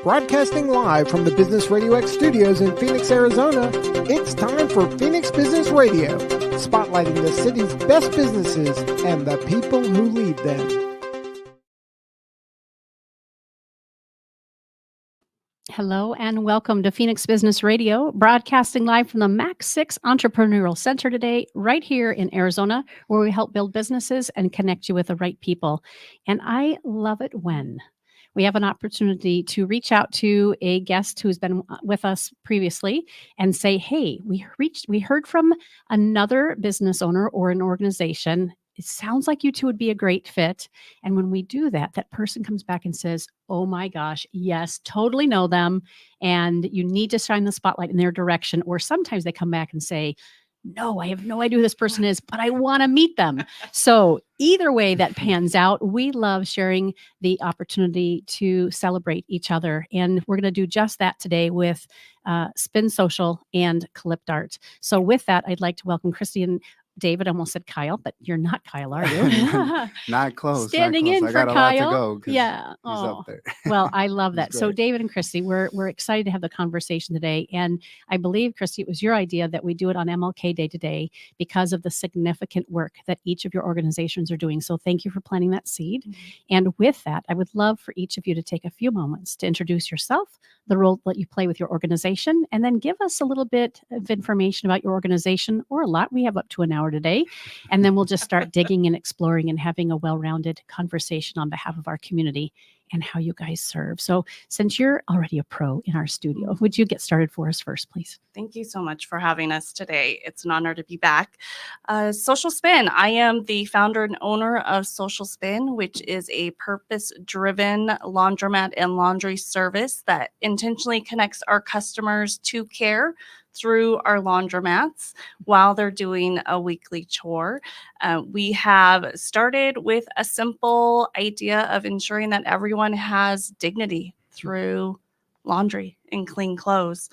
Broadcasting live from the Business RadioX studios in Phoenix, Arizona, it's time for Phoenix Business Radio, spotlighting the city's best businesses and the people who lead them. Hello and welcome to Phoenix Business Radio, broadcasting live from the Max 6 Entrepreneurial Center today, right here in Arizona, where we help build businesses and connect you with the right people. And I love it when we have an opportunity to reach out to a guest who's been with us previously and say, hey, we heard from another business owner or an organization. It sounds like you two would be a great fit. And when we do that, that person comes back and says, oh my gosh, yes, totally know them. And you need to shine the spotlight in their direction. Or sometimes they come back and say, no, I have no idea who this person is, but I want to meet them. So either way that pans out, we love sharing the opportunity to celebrate each other. And we're going to do just that today with Spin Social and Clipped Art. So with that, I'd like to welcome Christy and David. I almost said Kyle, but you're not Kyle, are you? Not close. Standing not close. in I for got a Kyle. lot to go. Yeah. He's up there. Well, I love that. So great. David and Christy, we're excited to have the conversation today. And I believe, Christy, it was your idea that we do it on MLK Day today because of the significant work that each of your organizations are doing. So thank you for planting that seed. Mm-hmm. And with that, I would love for each of you to take a few moments to introduce yourself, the role that you play with your organization, and then give us a little bit of information about your organization, or a lot. We have up to an hour today. And then we'll just start digging and exploring and having a well-rounded conversation on behalf of our community and how you guys serve. So since you're already a pro in our studio, would you get started for us first, please? Thank you so much for having us today. It's an honor to be back. Social Spin. I am the founder and owner of Social Spin, which is a purpose-driven laundromat and laundry service that intentionally connects our customers to care through our laundromats while they're doing a weekly chore. We have started with a simple idea of ensuring that everyone has dignity through laundry and clean clothes.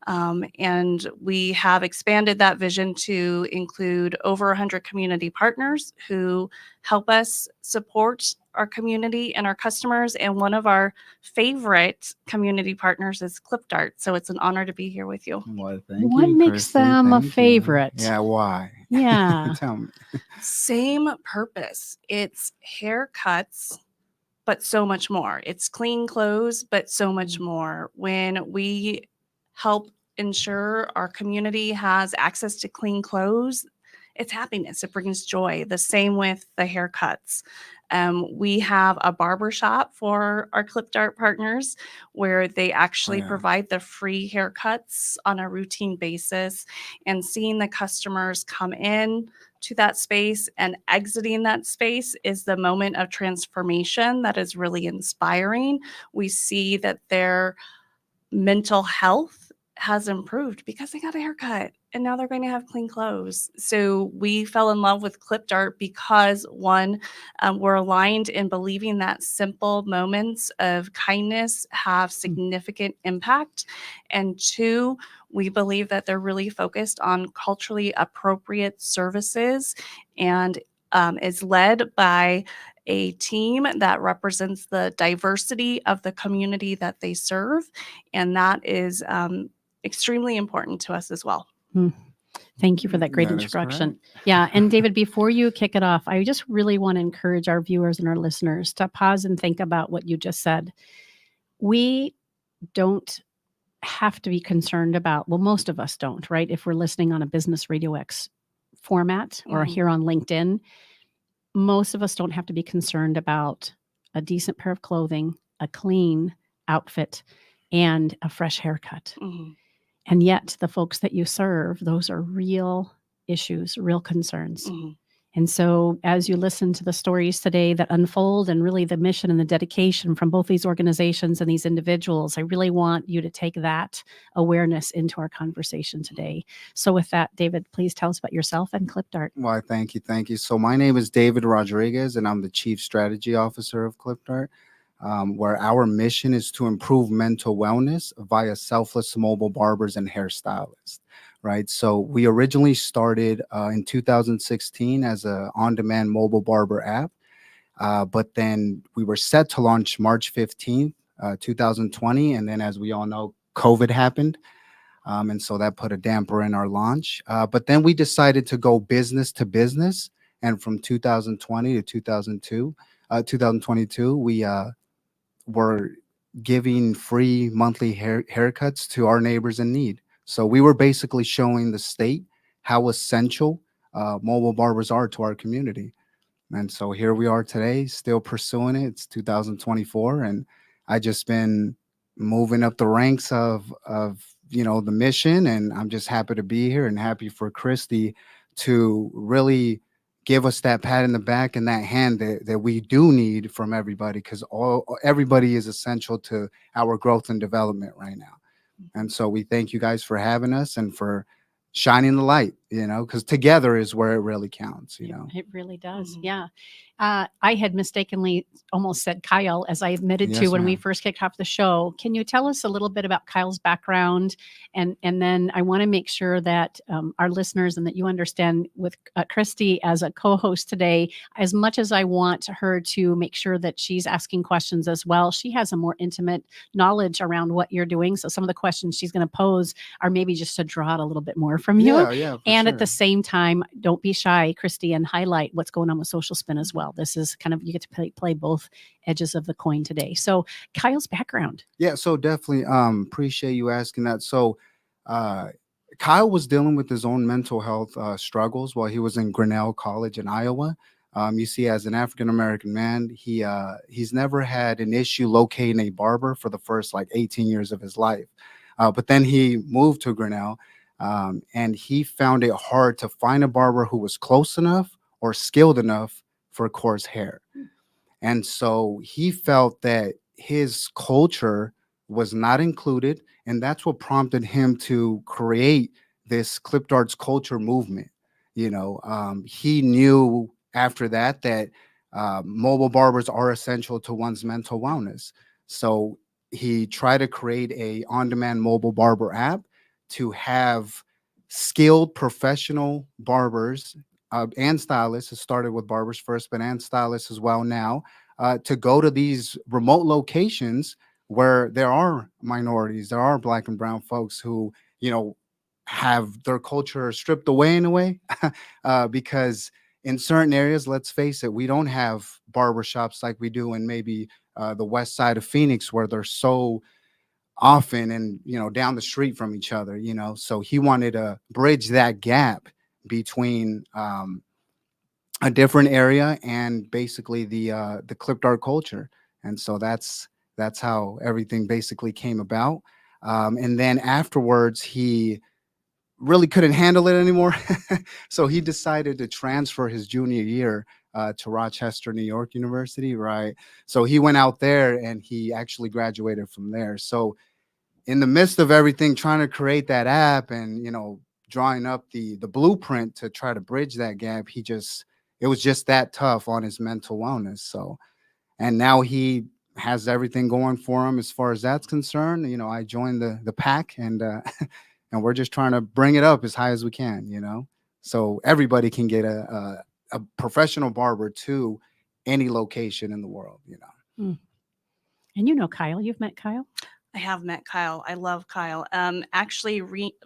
And we have expanded that vision to include over 100 community partners who help us support our community and our customers. And one of our favorite community partners is Clipped Art. So it's an honor to be here with you. Well, What makes them a favorite? Yeah, why? Yeah. Tell me. Same purpose. It's haircuts, but so much more. It's clean clothes, but so much more. When we help ensure our community has access to clean clothes, it's happiness. It brings joy. The same with the haircuts. We have a barber shop for our Clipped Art partners where they actually provide the free haircuts on a routine basis, and seeing the customers come in to that space and exiting that space is the moment of transformation that is really inspiring. We see that their mental health has improved because they got a haircut and now they're going to have clean clothes. So we fell in love with Clipped Art because one, we're aligned in believing that simple moments of kindness have significant impact. And two, we believe that they're really focused on culturally appropriate services and is led by a team that represents the diversity of the community that they serve. And that is extremely important to us as well. Thank you for that great introduction. Yeah. And David, before you kick it off, I just really want to encourage our viewers and our listeners to pause and think about what you just said. We don't have to be concerned about, well, most of us don't, right? If we're listening on a Business RadioX format or here on LinkedIn, most of us don't have to be concerned about a decent pair of clothing, a clean outfit, and a fresh haircut. Mm-hmm. And yet the folks that you serve, those are real issues, real concerns. Mm-hmm. And so as you listen to the stories today that unfold and really the mission and the dedication from both these organizations and these individuals, I really want you to take that awareness into our conversation today. So with that, David, please tell us about yourself and Clipped Art. Well, thank you. Thank you. So my name is David Rodriguez, and I'm the Chief Strategy Officer of Clipped Art, where our mission is to improve mental wellness via selfless mobile barbers and hairstylists. Right. So we originally started in 2016 as an on-demand mobile barber app. But then we were set to launch March 15th 2020. And then, as we all know, COVID happened. And so that put a damper in our launch. But then we decided to go business to business. And from 2020 to 2022, we were giving free monthly haircuts to our neighbors in need. So we were basically showing the state how essential mobile barbers are to our community. And so here we are today, still pursuing it. It's 2024, and I just been moving up the ranks of the mission, and I'm just happy to be here and happy for Christy to really give us that pat in the back and that hand that we do need from everybody, because everybody is essential to our growth and development right now. And so we thank you guys for having us and for shining the light, because together is where it really counts, It really does. Mhm. Yeah. I had mistakenly almost said Kyle, as I admitted to Yes, when we ma'am. first kicked off the show. Can you tell us a little bit about Kyle's background? And then I want to make sure that our listeners and that you understand with Christy as a co-host today, as much as I want her to make sure that she's asking questions as well, she has a more intimate knowledge around what you're doing. So some of the questions she's going to pose are maybe just to draw out a little bit more from you. Yeah, for And sure. at the same time, don't be shy, Christy, and highlight what's going on with Social Spin as well. This is kind of, you get to play both edges of the coin today. So Kyle's background. Yeah, so definitely appreciate you asking that. So uh Kyle was dealing with his own mental health struggles while he was in Grinnell College in Iowa. You see, as an African American man, he's never had an issue locating a barber for the first like 18 years of his life. But then he moved to Grinnell, and he found it hard to find a barber who was close enough or skilled enough for coarse hair. And so he felt that his culture was not included. And that's what prompted him to create this clipped arts culture movement. He knew after that mobile barbers are essential to one's mental wellness. So he tried to create a on-demand mobile barber app to have skilled professional barbers and stylists. It started with barbers first, but and stylists as well now, to go to these remote locations where there are minorities, there are black and brown folks who, have their culture stripped away in a way, because in certain areas, let's face it, we don't have barbershops like we do in maybe the west side of Phoenix, where they're so often and down the street from each other. So he wanted to bridge that gap between a different area and basically the clipped art culture. And so that's how everything basically came about. And then afterwards, he really couldn't handle it anymore. So he decided to transfer his junior year to Rochester, New York University, right? So he went out there and he actually graduated from there. So in the midst of everything, trying to create that app and drawing up the blueprint to try to bridge that gap, it was just that tough on his mental wellness. So, and now he has everything going for him as far as that's concerned. I joined the pack, and and we're just trying to bring it up as high as we can. So everybody can get a professional barber to any location in the world. And Kyle, you've met Kyle. I have met Kyle. I love Kyle. Actually,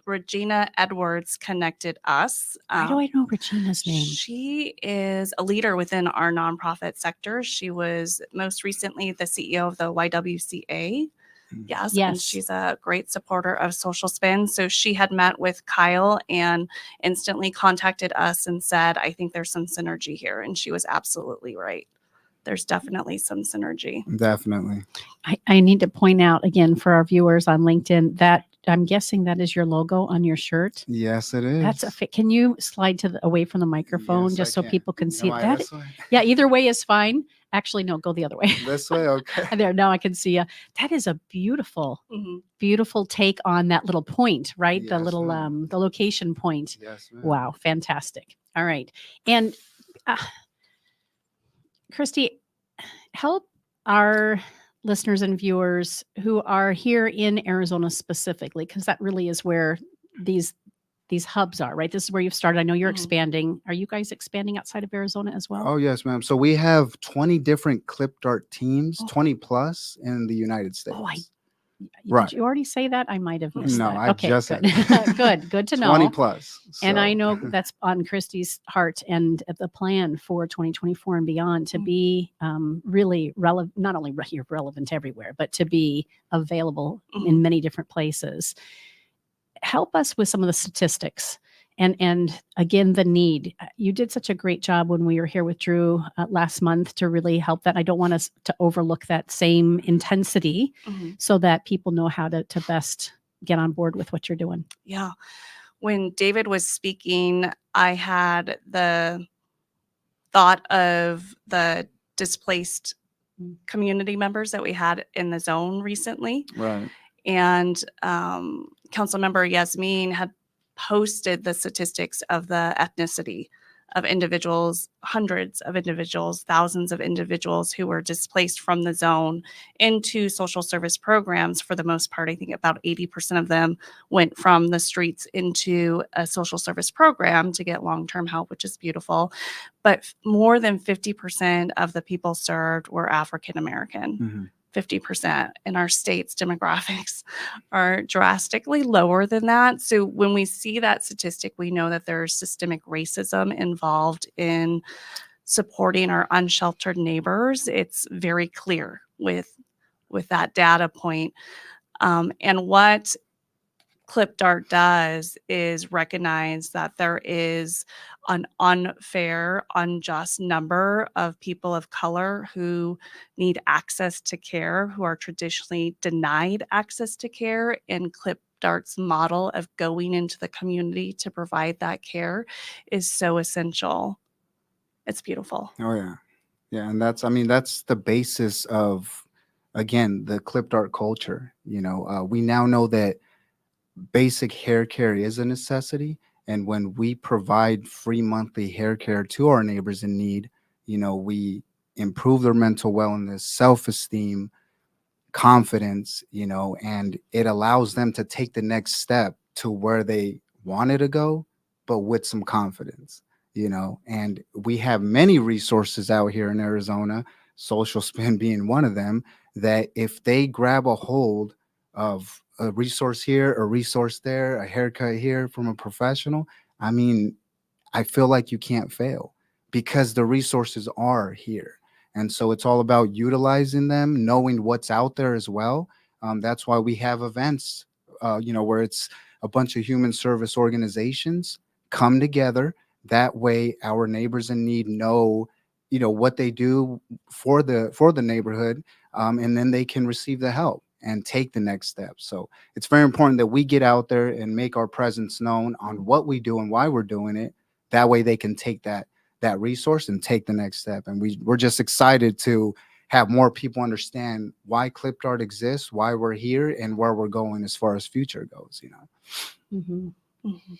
Regina Edwards connected us. Why do I know Regina's name? She is a leader within our nonprofit sector. She was most recently the CEO of the YWCA. Yes. And she's a great supporter of Social Spin. So she had met with Kyle and instantly contacted us and said, I think there's some synergy here. And she was absolutely right. There's definitely some synergy. Definitely. I need to point out again for our viewers on LinkedIn that I'm guessing that is your logo on your shirt. Yes, it is. That's can you slide away from the microphone, Yes, just I so can. people can see Am I that? this way? Yeah, either way is fine. Actually, no, go the other way. This way, okay. There, now I can see you. That is a beautiful, beautiful take on that little point, right? The Yes, little ma'am. The location point. Yes, ma'am. Wow, fantastic. All right, and Christy, help our listeners and viewers who are here in Arizona specifically, because that really is where these these hubs are, right? This is where you've started. I know you're Mhm. expanding. Are you guys expanding outside of Arizona as well? Oh, yes, ma'am. So we have 20 different clip dart teams, Oh. 20 plus in the United States. Oh, Right. Did you already say that? I might have missed No, that. I Okay, just good. said Good to 20 know. plus. And I So, know that's on Christy's heart and the plan for 2024 and beyond to Mm. be really relevant, not only relevant everywhere, but to be available Mhm. in many different places. Help us with some of the statistics and again, the need. You did such a great job when we were here with Drew last month to really help that. I don't want us to overlook that same intensity Mhm. so that people know how to best get on board with what you're doing. Yeah. When David was speaking, I had the thought of the displaced community members that we had in the zone recently. right. And Councilmember Yasmin had posted the statistics of the ethnicity of individuals, hundreds of individuals, thousands of individuals who were displaced from the zone into social service programs. For the most part, I think about 80% of them went from the streets into a social service program to get long-term help, which is beautiful. But more than 50% of the people served were African American. Mm-hmm. 50% in our state's demographics are drastically lower than that. So when we see that statistic, we know that there's systemic racism involved in supporting our unsheltered neighbors. It's very clear with that data point. And what ClipDart does is recognize that there is an unfair, unjust number of people of color who need access to care, who are traditionally denied access to care. And ClipDart's model of going into the community to provide that care is so essential. It's beautiful. Oh, yeah. Yeah. And that's the basis of, again, the clip dart culture. We now know that basic hair care is a necessity. And when we provide free monthly hair care to our neighbors in need, we improve their mental wellness, self-esteem, confidence, and it allows them to take the next step to where they wanted to go, but with some confidence, and we have many resources out here in Arizona, Social Spin being one of them, that if they grab a hold of a resource here, a resource there, a haircut here from a professional, I mean, I feel like you can't fail because the resources are here. And so it's all about utilizing them, knowing what's out there as well. That's why we have events, where it's a bunch of human service organizations come together. That way, our neighbors in need know, what they do for the neighborhood, and then they can receive the help and take the next step. So it's very important that we get out there and make our presence known on what we do and why we're doing it. That way, they can take that resource and take the next step. And we're just excited to have more people understand why ClipDart exists, why we're here, and where we're going as far as future goes. Mm-hmm. Mhm.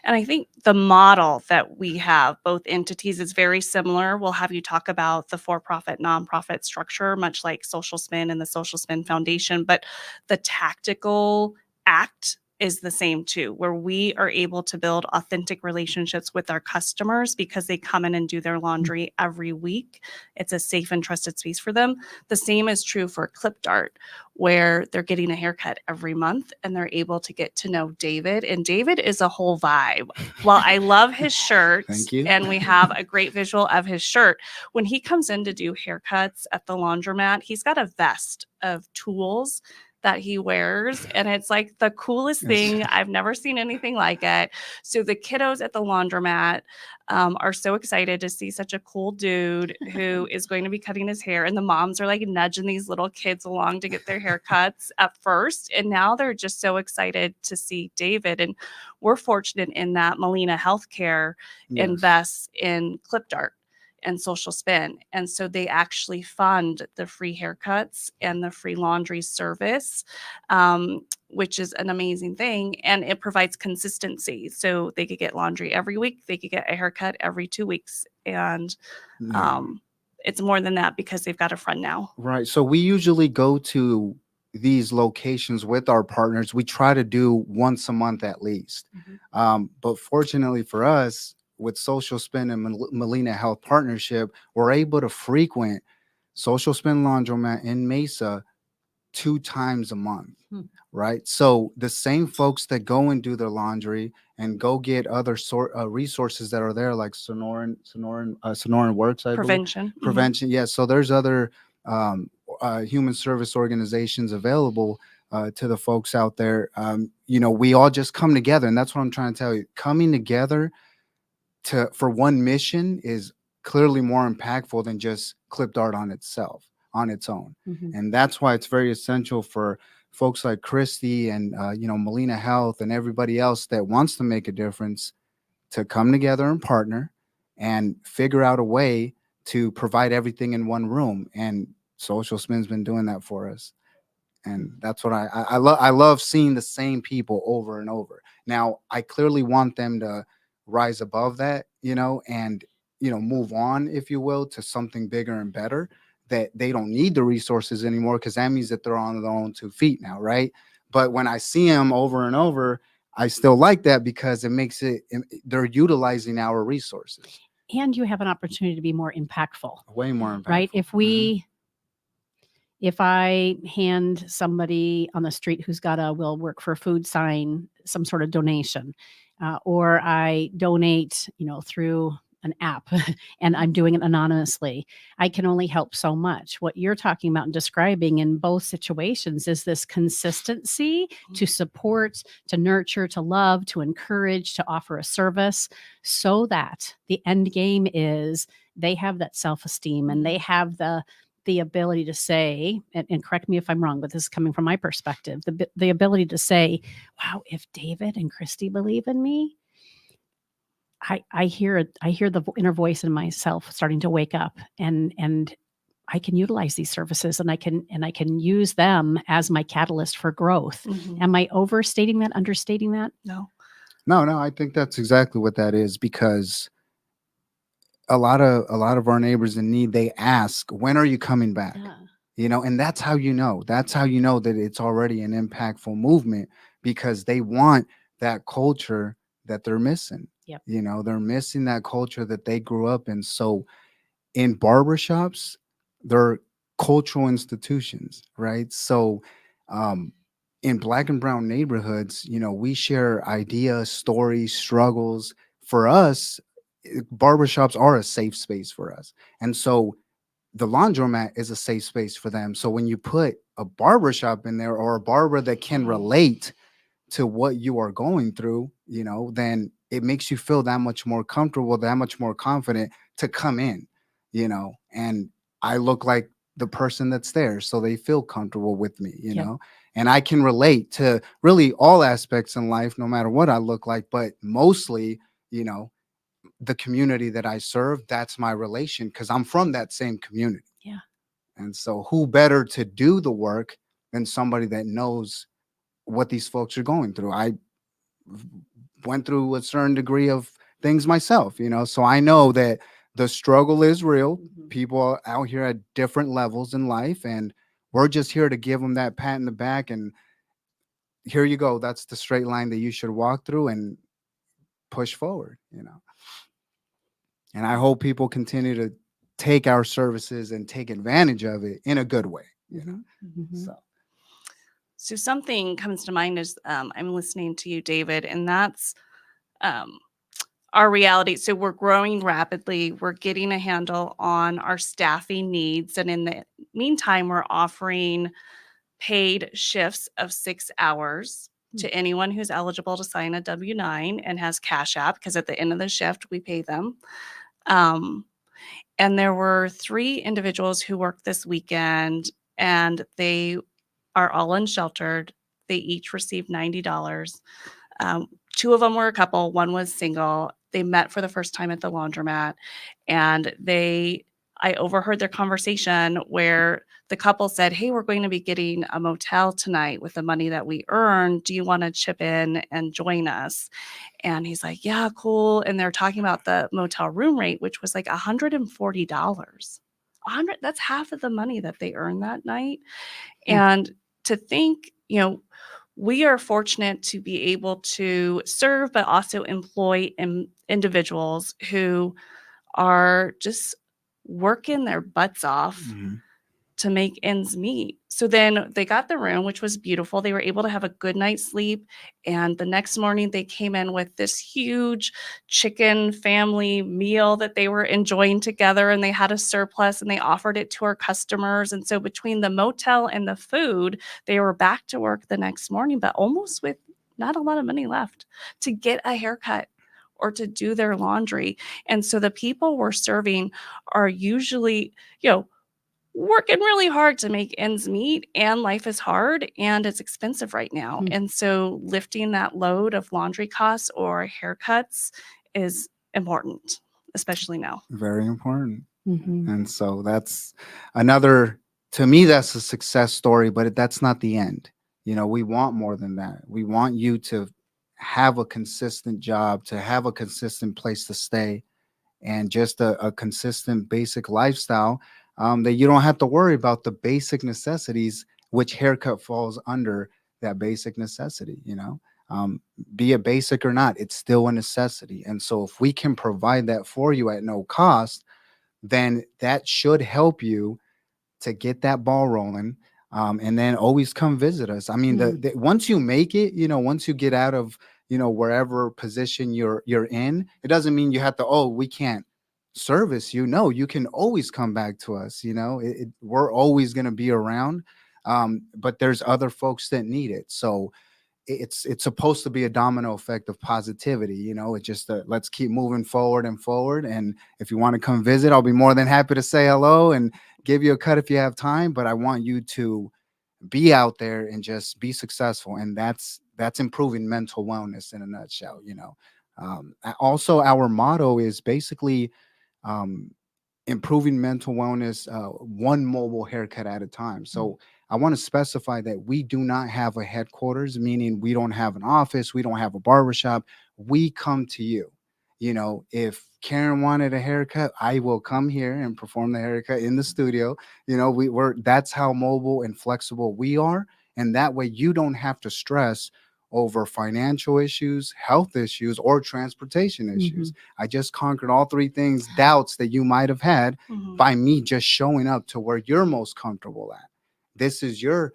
And I think the model that we have, both entities, is very similar. We'll have you talk about the for-profit, nonprofit structure, much like Social Spin and the Social Spin Foundation, but the tactical act is the same too, where we are able to build authentic relationships with our customers because they come in and do their laundry every week. It's a safe and trusted space for them. The same is true for ClipDart, where they're getting a haircut every month and they're able to get to know David. And David is a whole vibe. Well, I love his shirt. Thank you. And we have a great visual of his shirt. When he comes in to do haircuts at the laundromat, he's got a vest of tools that he wears. And it's like the coolest thing. I've never seen anything like it. So the kiddos at the laundromat are so excited to see such a cool dude who is going to be cutting his hair. And the moms are like nudging these little kids along to get their haircuts at first. And now they're just so excited to see David. And we're fortunate in that Molina Healthcare Yes. invests in ClipDart and Social Spin. And so they actually fund the free haircuts and the free laundry service, which is an amazing thing. And it provides consistency. So they could get laundry every week. They could get a haircut every 2 weeks. And it's more than that because they've got a friend now. Right. So we usually go to these locations with our partners, we try to do once a month at least. But fortunately for us, with Social Spin and Molina Health Partnership, we're able to frequent Social Spin Laundromat in Mesa 2 times a month. Right. So the same folks that go and do their laundry and go get other resources that are there, like Sonoran Works, I believe. Prevention. Yeah. So there's other human service organizations available to the folks out there. We all just come together, and that's what I'm trying to tell you. Coming together for one mission is clearly more impactful than just clipped art on its own. And that's why it's very essential for folks like Christy and Molina Health and everybody else that wants to make a difference to come together and partner and figure out a way to provide everything in one room. And Social Spin's been doing that for us. And that's what I love. I love seeing the same people over and over. Now, I clearly want them to rise above that, and move on, if you will, to something bigger and better, that they don't need the resources anymore, because that means that they're on their own 2 feet now, right? But when I see them over and over, I still like that, because they're utilizing our resources. And you have an opportunity to be more impactful. Way more impactful. Right? If I hand somebody on the street who's got a "will work for food" sign some sort of donation, or I donate, through an app and I'm doing it anonymously, I can only help so much. What you're talking about and describing in both situations is this consistency to support, to nurture, to love, to encourage, to offer a service, so that the end game is they have that self-esteem and they have the ability to say, and correct me if I'm wrong, but this is coming from my perspective, the ability to say, wow, if David and Christy believe in me, I hear the inner voice in myself starting to wake up, and I can utilize these services, and I can use them as my catalyst for growth. Am I overstating that, understating that? No. I think that's exactly what that is, because a lot of our neighbors in need, they ask, when are you coming back? And that's how that it's already an impactful movement, because they want that culture that they're missing. Yep. They're missing that culture that they grew up in. So in barbershops, they're cultural institutions, right? So in Black and brown neighborhoods, we share ideas, stories, struggles. For us, barbershops are a safe space for us. And so the laundromat is a safe space for them. So when you put a barbershop in there, or a barber that can relate to what you are going through, then it makes you feel that much more comfortable, that much more confident to come in, and I look like the person that's there, so they feel comfortable with me, and I can relate to really all aspects in life, no matter what I look like, but mostly, the community that I serve, that's my relation, because I'm from that same community. Yeah. And so who better to do the work than somebody that knows what these folks are going through? I went through a certain degree of things myself, so I know that the struggle is real. People are out here at different levels in life, and we're just here to give them that pat in the back, and here you go. That's the straight line that you should walk through and push forward, And I hope people continue to take our services and take advantage of it in a good way, So something comes to mind as I'm listening to you, David, and that's our reality. So we're growing rapidly. We're getting a handle on our staffing needs. And in the meantime, we're offering paid shifts of 6 hours to anyone who's eligible to sign a W-9 and has Cash App, because at the end of the shift, we pay them. And there were 3 individuals who worked this weekend, and they are all unsheltered. They each received $90. 2 of them were a couple, 1 was single. They met for the first time at the laundromat, and I overheard their conversation where the couple said, "Hey, we're going to be getting a motel tonight with the money that we earn. Do you want to chip in and join us?" And he's like, "Yeah, cool." And they're talking about the motel room rate, which was like $140. That's half of the money that they earned that night. And to think, we are fortunate to be able to serve, but also employ individuals who are just working their butts off Mhm. to make ends meet. So then they got the room, which was beautiful. They were able to have a good night's sleep. And the next morning, they came in with this huge chicken family meal that they were enjoying together. And they had a surplus and they offered it to our customers. And so between the motel and the food, they were back to work the next morning, but almost with not a lot of money left to get a haircut or to do their laundry. And so the people we're serving are usually, working really hard to make ends meet, and life is hard and it's expensive right now. Mm. And so lifting that load of laundry costs or haircuts is important, especially now. Very important. Mhm. And so that's another, to me, that's a success story, but that's not the end. We want more than that. We want you to have a consistent job, to have a consistent place to stay, and just a consistent basic lifestyle, that you don't have to worry about the basic necessities, which haircut falls under that basic necessity. Be it basic or not, it's still a necessity. And so if we can provide that for you at no cost, then that should help you to get that ball rolling. And then always come visit us. I mean, once you make it, once you get out of, wherever position you're in, it doesn't mean you have to, oh, we can't service you. No, you can always come back to us. We're always going to be around. But there's other folks that need it. So it's supposed to be a domino effect of positivity. It's just let's keep moving forward and forward. And if you want to come visit, I'll be more than happy to say hello and give you a cut if you have time. But I want you to be out there and just be successful. And that's improving mental wellness in a nutshell. Also, our motto is basically, um, improving mental wellness, one mobile haircut at a time. So I want to specify that we do not have a headquarters, meaning we don't have an office, we don't have a barbershop. We come to you. If Karen wanted a haircut, I will come here and perform the haircut in the studio. That's how mobile and flexible we are. And that way you don't have to stress over financial issues, health issues, or transportation issues. I just conquered all three things, doubts that you might have had, by me just showing up to where you're most comfortable at. This is your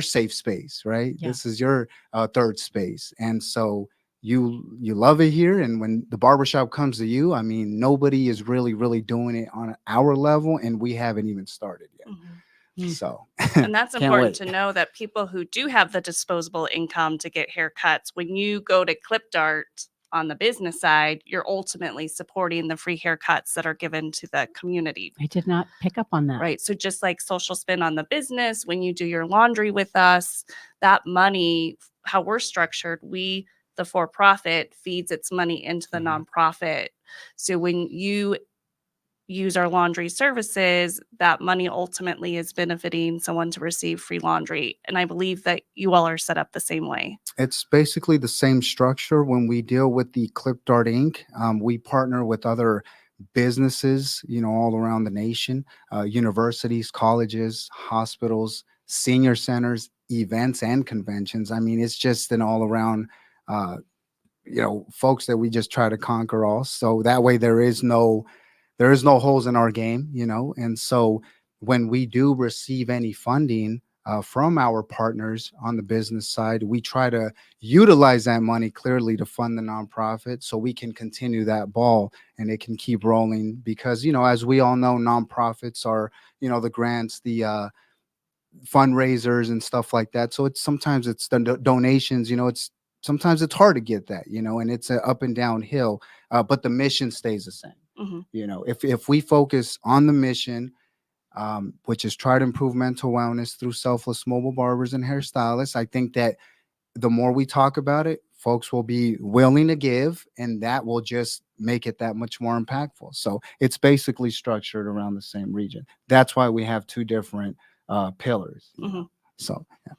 safe space, right? Yeah. This is your third space. And so you love it here. And when the barbershop comes to you, I mean, nobody is really doing it on our level, and we haven't even started yet. So and that's can't important wait. to know, that people who do have the disposable income to get haircuts, when you go to Clip Dart on the business side, you're ultimately supporting the free haircuts that are given to the community. I did not pick up on that. Right. So just like social spin on the business, when you do your laundry with us, that money, how we're structured, the for-profit feeds its money into the nonprofit. So when you use our laundry services, that money ultimately is benefiting someone to receive free laundry. And I believe that you all are set up the same way. It's basically the same structure. When we deal with the Clip Dart Inc., we partner with other businesses, all around the nation, universities, colleges, hospitals, senior centers, events, and conventions. I mean, it's just an all around, folks that we just try to conquer all. So that way there is no holes in our game. And so when we do receive any funding from our partners on the business side, we try to utilize that money clearly to fund the nonprofit so we can continue that ball and it can keep rolling. Because, as we all know, nonprofits are, the grants, the fundraisers and stuff like that. So sometimes it's the donations, sometimes it's hard to get that, and it's an up and down hill, but the mission stays the same. If we focus on the mission, which is try to improve mental wellness through selfless mobile barbers and hairstylists, I think that the more we talk about it, folks will be willing to give, and that will just make it that much more impactful. So it's basically structured around the same region. That's why we have two different pillars. So, yeah.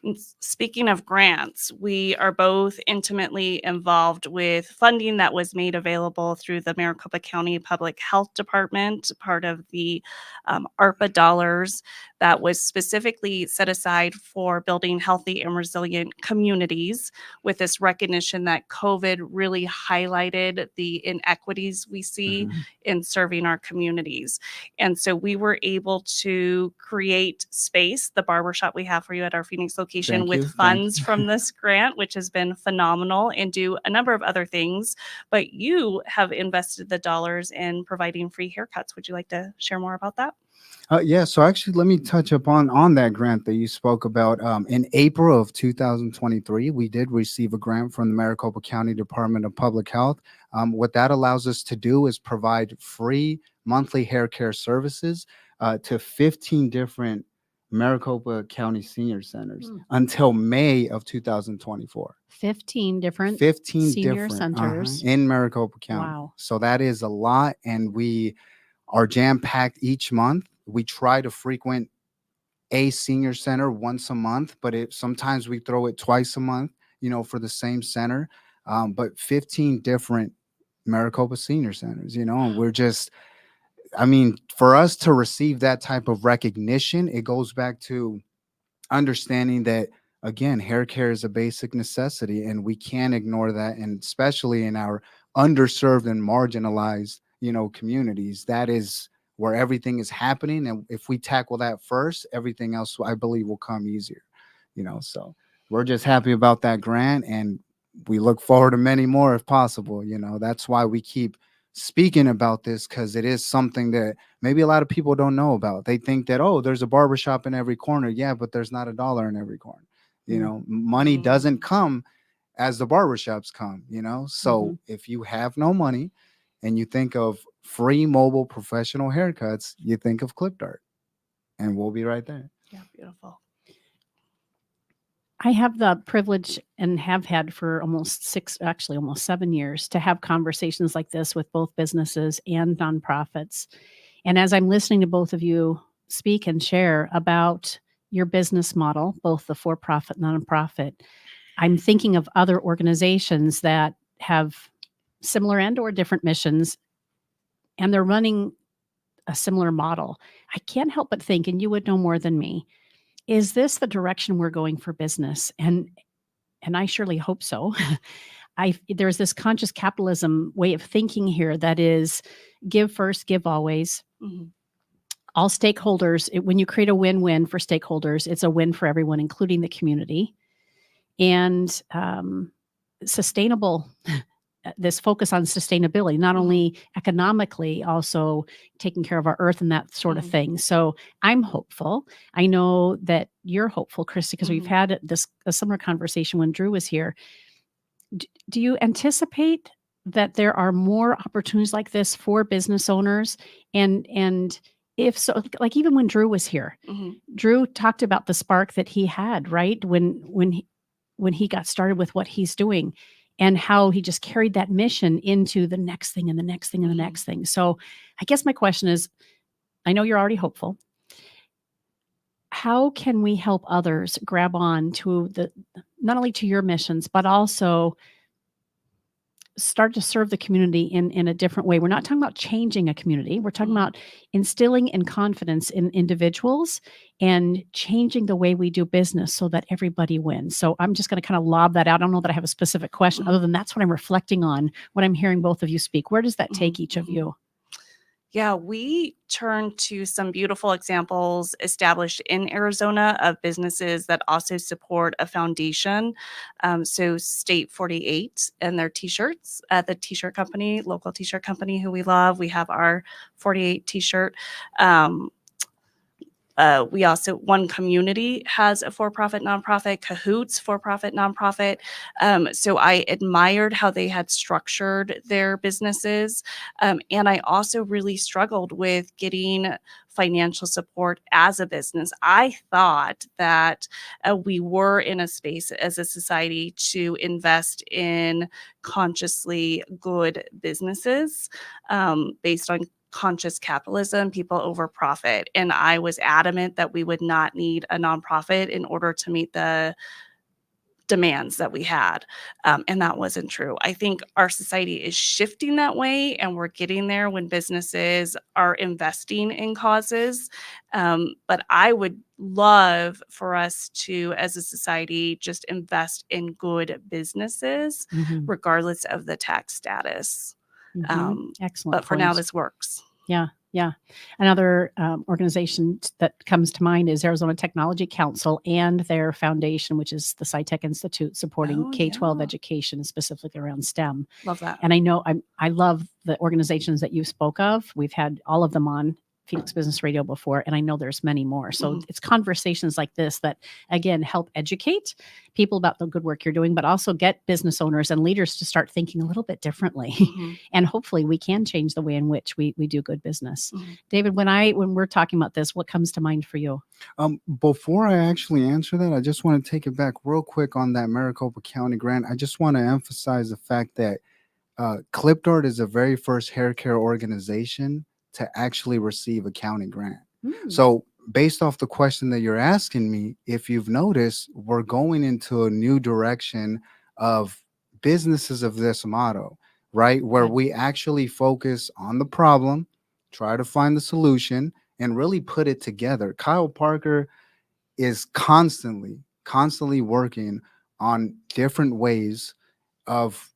And speaking of grants, we are both intimately involved with funding that was made available through the Maricopa County Public Health Department, part of the ARPA dollars that was specifically set aside for building healthy and resilient communities, with this recognition that COVID really highlighted the inequities we see in serving our communities. And so we were able to create space, the barbershop we have for you at our Phoenix location, with funds from this grant, which has been phenomenal, and do a number of other things. But you have invested the dollars in providing free haircuts. Would you like to share more about that? Yeah, so actually, let me touch upon that grant that you spoke about. In April of 2023, we did receive a grant from the Maricopa County Department of Public Health. What that allows us to do is provide free monthly hair care services to 15 different Maricopa County senior centers until May of 2024. 15 different 15 senior different centers. in Maricopa County. Wow. So that is a lot, and we are jam-packed each month. We try to frequent a senior center once a month, but sometimes we throw it twice a month, for the same center. But 15 different Maricopa senior centers, and we're just, for us to receive that type of recognition, it goes back to understanding that, again, hair care is a basic necessity, and we can't ignore that. And especially in our underserved and marginalized, communities, that is where everything is happening. And if we tackle that first, everything else, I believe, will come easier, so we're just happy about that grant, and we look forward to many more if possible. That's why we keep speaking about this, because it is something that maybe a lot of people don't know about. They think that, oh, there's a barbershop in every corner. Yeah, but there's not a dollar in every corner. Money doesn't come as the barbershops come, so if you have no money and you think of free mobile professional haircuts, you think of Clipped Art, and we'll be right there. Yeah, beautiful. I have the privilege, and have had for almost 7 years, to have conversations like this with both businesses and nonprofits. And as I'm listening to both of you speak and share about your business model, both the for-profit, nonprofit, I'm thinking of other organizations that have similar and or different missions, and they're running a similar model. I can't help but think, and you would know more than me, is this the direction we're going for business? And I surely hope so. There's this conscious capitalism way of thinking here that is give first, give always. All stakeholders, when you create a win-win for stakeholders, it's a win for everyone, including the community. And sustainable, this focus on sustainability, not only economically, also taking care of our earth and that sort of thing. So I'm hopeful. I know that you're hopeful, Christy, because we've had a similar conversation when Drew was here. Do you anticipate that there are more opportunities like this for business owners? And if so, like even when Drew was here, Drew talked about the spark that he had, right? When he got started with what he's doing, and how he just carried that mission into the next thing and the next thing and the next thing. So I guess my question is, I know you're already hopeful. How can we help others grab on to not only to your missions, but also start to serve the community in a different way? We're not talking about changing a community. We're talking about instilling in confidence in individuals and changing the way we do business so that everybody wins. So I'm just going to kind of lob that out. I don't know that I have a specific question other than that's what I'm reflecting on when I'm hearing both of you speak. Where does that take each of you? Yeah, we turn to some beautiful examples established in Arizona of businesses that also support a foundation. So State 48 and their t-shirts at the t-shirt company, local t-shirt company who we love. We have our 48 t-shirt. We also, One Community has a for-profit nonprofit, Cahoots for-profit nonprofit. So I admired how they had structured their businesses. And I also really struggled with getting financial support as a business. I thought that we were in a space as a society to invest in consciously good businesses based on conscious capitalism, people over profit. And I was adamant that we would not need a nonprofit in order to meet the demands that we had. And that wasn't true. I think our society is shifting that way, and we're getting there when businesses are investing in causes. But I would love for us to, as a society, just invest in good businesses, Mhm. regardless of the tax status. Mhm. Excellent. But for now, point. this works. Yeah, yeah. Another organization that comes to mind is Arizona Technology Council and their foundation, which is the SciTech Institute, supporting Oh, K-12 yeah. education, specifically around STEM. Love that. And I know I love the organizations that you spoke of. We've had all of them on Phoenix Business Radio before, and I know there's many more. So Mhm. it's conversations like this that, again, help educate people about the good work you're doing, but also get business owners and leaders to start thinking a little bit differently. Mhm. And hopefully we can change the way in which we do good business. Mhm. David, when we're talking about this, what comes to mind for you? Before I actually answer that, I just want to take it back real quick on that Maricopa County grant. I just want to emphasize the fact that ClipDart is the very first hair care organization to actually receive a county grant. So based off the question that you're asking me, if you've noticed, we're going into a new direction of businesses of this motto, right? Where Good. we actually focus on the problem, try to find the solution, and really put it together. Kyle Parker is constantly working on different ways of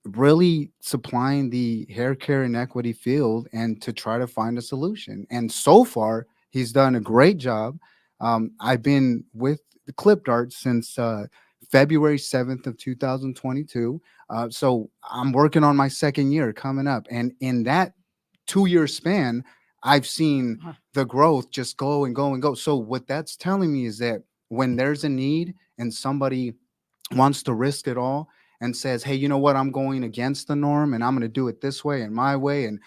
really supplying the hair care inequity field and to try to find a solution. And so far, he's done a great job. I've been with the Clip Dart since February 7th of 2022. So I'm working on my second year coming up. And in that 2-year span, I've seen Uh-huh. the growth just go and go and go. So what that's telling me is that when there's a need and somebody wants to risk it all and says, hey, you know what, I'm going against the norm and I'm going to do it this way and my way, and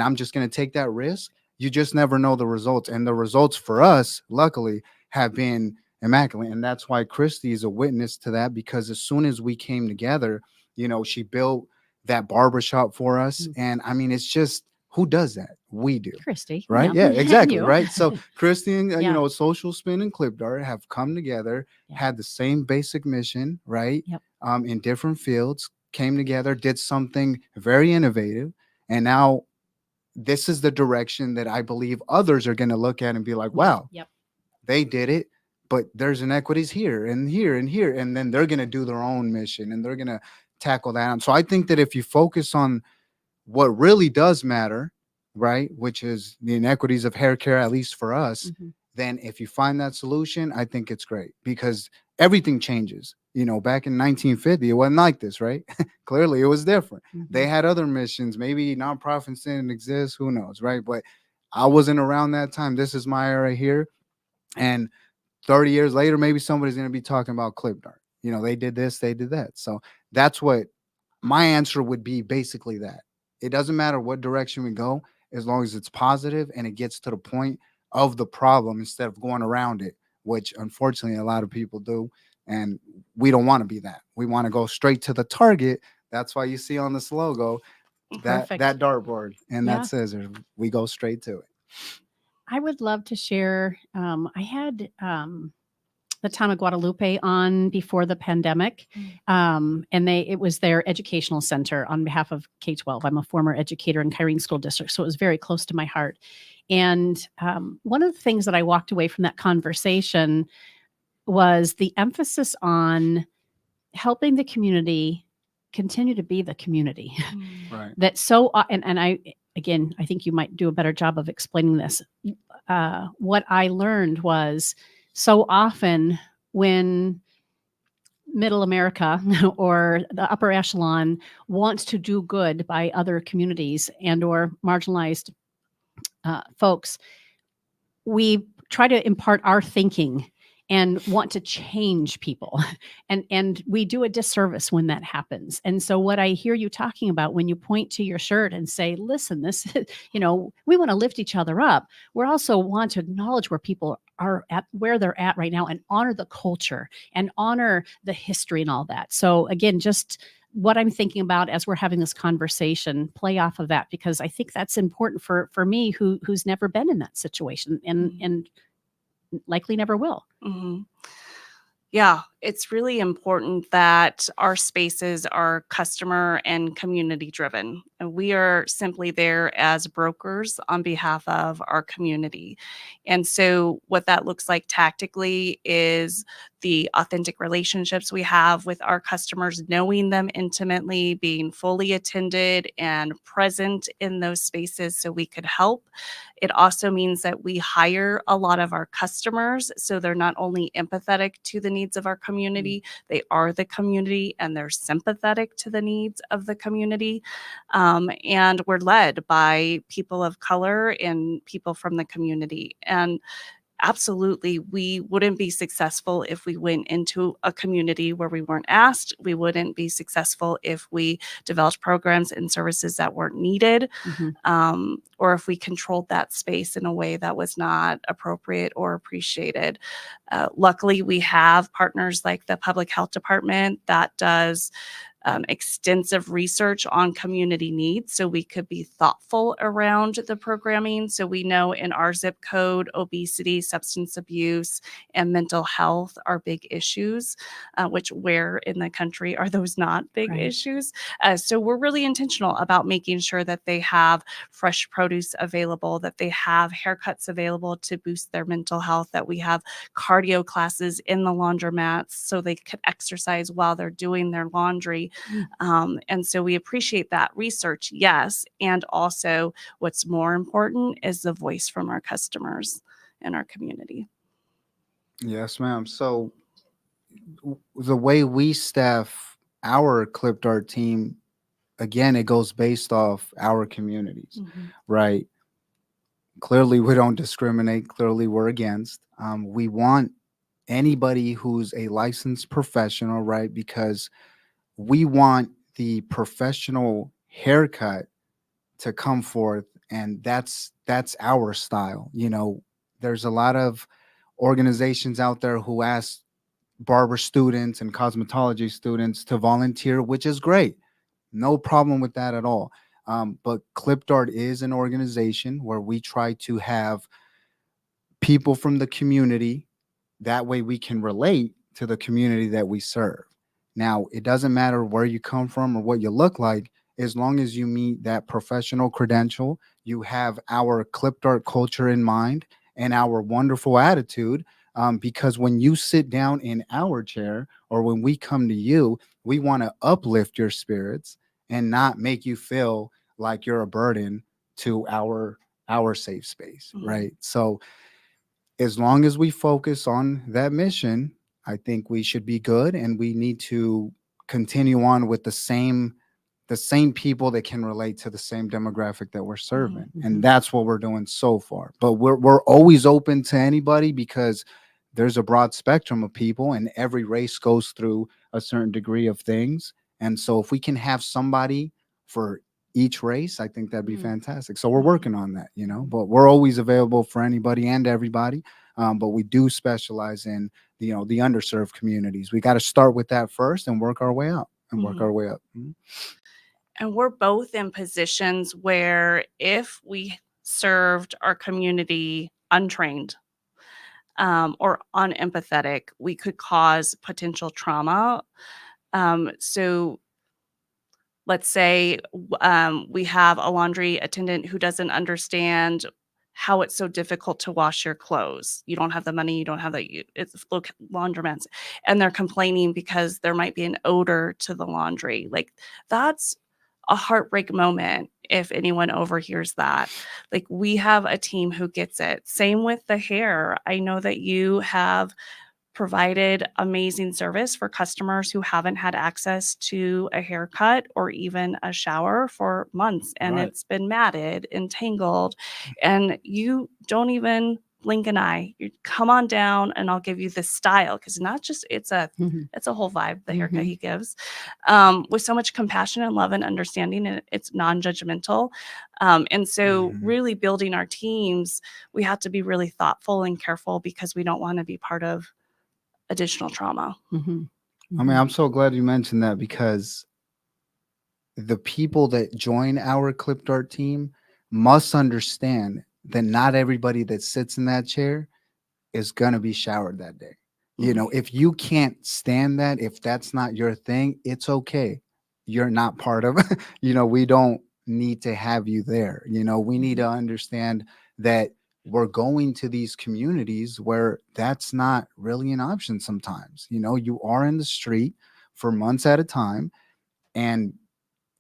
I'm just going to take that risk, you just never know the results. And the results for us, luckily, have been immaculate. And that's why Christy is a witness to that, because as soon as we came together, she built that barbershop for us. And I mean, it's just, who does that? We do. Christy, Right. yeah. Yeah, exactly. You. Right. So Christy and, Yeah. Social Spin and Clip Dart have come together, Yeah. had the same basic mission, right? Yep. In different fields, came together, did something very innovative. And now this is the direction that I believe others are going to look at and be like, wow, Yep. they did it, but there's inequities here and here and here. And then they're going to do their own mission and they're going to tackle that. And so I think that if you focus on what really does matter, right, which is the inequities of hair care, at least for us, Mhm. then if you find that solution, I think it's great, because everything changes. Back in 1950, it wasn't like this, right? Clearly, it was different. Mhm. They had other missions. Maybe nonprofits didn't exist. Who knows, right? But I wasn't around that time. This is my era here. And 30 years later, maybe somebody's going to be talking about Clip Dart. They did this, they did that. So that's what my answer would be, basically that. It doesn't matter what direction we go, as long as it's positive and it gets to the point of the problem instead of going around it, which unfortunately a lot of people do. And we don't want to be that. We want to go straight to the target. That's why you see on this logo that Perfect. dartboard and Yeah. that scissors. We go straight to it. I would love to share. I had the town of Guadalupe on before the pandemic, and it was their educational center on behalf of K-12. I'm a former educator in Kyrene School District, so it was very close to my heart. And one of the things that I walked away from that conversation was the emphasis on helping the community continue to be the community. Right. That so, and I think you might do a better job of explaining this. What I learned was, so often when middle America or the upper echelon wants to do good by other communities and or marginalized folks, we try to impart our thinking and want to change people. And we do a disservice when that happens. And so what I hear you talking about when you point to your shirt and say, listen, this, we want to lift each other up. We also want to acknowledge where people are at, where they're at right now, and honor the culture and honor the history and all that. So again, just what I'm thinking about as we're having this conversation play off of that, because I think that's important for me who's never been in that situation and likely never will. Mm-hmm. Yeah, it's really important that our spaces are customer and community driven. And we are simply there as brokers on behalf of our community. And so, what that looks like tactically is the authentic relationships we have with our customers, knowing them intimately, being fully attended and present in those spaces so we could help. It also means that we hire a lot of our customers, so they're not only empathetic to the needs of our community, they are the community and they're sympathetic to the needs of the community. And we're led by people of color and people from the community. And absolutely, we wouldn't be successful if we went into a community where we weren't asked. We wouldn't be successful if we developed programs and services that weren't needed, or if we controlled that space in a way that was not appropriate or appreciated. Luckily, we have partners like the Public Health Department that does extensive research on community needs, so we could be thoughtful around the programming. So we know in our zip code, obesity, substance abuse, and mental health are big issues, which where in the country are those not big issues? So we're really intentional about making sure that they have fresh produce available, that they have haircuts available to boost their mental health, that we have cardio classes in the laundromats so they could exercise while they're doing their laundry. And so we appreciate that research, yes. And also, what's more important is the voice from our customers and our community. Yes, ma'am. So the way we staff our Clipped Art team, again, it goes based off our communities, right? Clearly, we don't discriminate. Clearly, we're against. We want anybody who's a licensed professional, right? Because we want the professional haircut to come forth, and that's our style. There's a lot of organizations out there who ask barber students and cosmetology students to volunteer, which is great. No problem with that at all. But Clipped Art is an organization where we try to have people from the community. That way we can relate to the community that we serve. Now, it doesn't matter where you come from or what you look like, as long as you meet that professional credential, you have our Clipped Art culture in mind and our wonderful attitude. Because when you sit down in our chair or when we come to you, we want to uplift your spirits and not make you feel like you're a burden to our safe space, right? So as long as we focus on that mission, I think we should be good, and we need to continue on with the same people that can relate to the same demographic that we're serving. And that's what we're doing so far. But we're always open to anybody, because there's a broad spectrum of people and every race goes through a certain degree of things. And so if we can have somebody for each race, I think that'd be fantastic. So we're working on that, but we're always available for anybody and everybody. But we do specialize in the underserved communities. We got to start with that first and work our way out and work our way up. And we're both in positions where if we served our community untrained, or unempathetic, we could cause potential trauma. So let's say we have a laundry attendant who doesn't understand how it's so difficult to wash your clothes. You don't have the money, you don't have it's laundromats, and they're complaining because there might be an odor to the laundry. Like, that's a heartbreak moment if anyone overhears that. Like, we have a team who gets it. Same with the hair. I know that you have provided amazing service for customers who haven't had access to a haircut or even a shower for months, and it's been matted and tangled, and you don't even blink an eye. You come on down and I'll give you the style, because not just it's a whole vibe, the haircut he gives, with so much compassion and love and understanding, and it's non-judgmental. And so really building our teams, we have to be really thoughtful and careful, because we don't want to be part of additional trauma. I mean, I'm so glad you mentioned that, because the people that join our clipped art team must understand that not everybody that sits in that chair is going to be showered that day. You know, if you can't stand that, if that's not your thing, it's okay. You're not part of we don't need to have you there. We need to understand that we're going to these communities where that's not really an option sometimes. You are in the street for months at a time, and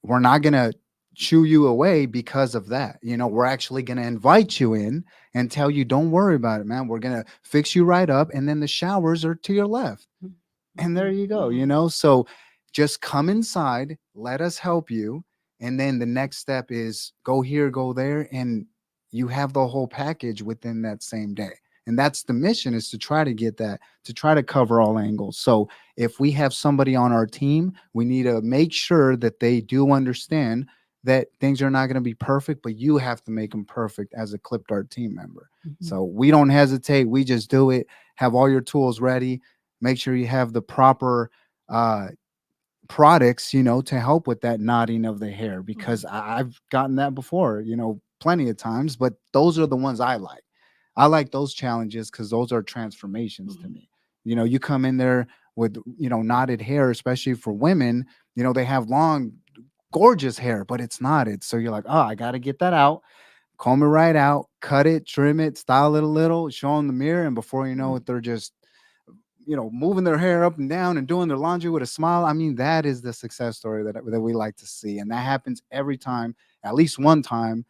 we're not going to chew you away because of that. We're actually going to invite you in and tell you, don't worry about it, man. We're going to fix you right up. And then the showers are to your left. And there you go, So just come inside, let us help you. And then the next step is go here, go there. And you have the whole package within that same day. And that's the mission, is to try to get that, to try to cover all angles. So if we have somebody on our team, we need to make sure that they do understand that things are not going to be perfect, but you have to make them perfect as a clipped art team member. So we don't hesitate. We just do it. Have all your tools ready. Make sure you have the proper products, to help with that knotting of the hair, because I've gotten that before, plenty of times, but those are the ones I like. I like those challenges because those are transformations to me. You come in there with, knotted hair, especially for women, they have long, gorgeous hair, but it's knotted. So you're like, oh, I got to get that out, comb it right out, cut it, trim it, style it a little, show them the mirror. And before you know it, they're just, moving their hair up and down and doing their laundry with a smile. I mean, that is the success story that we like to see. And that happens every time, at least one time,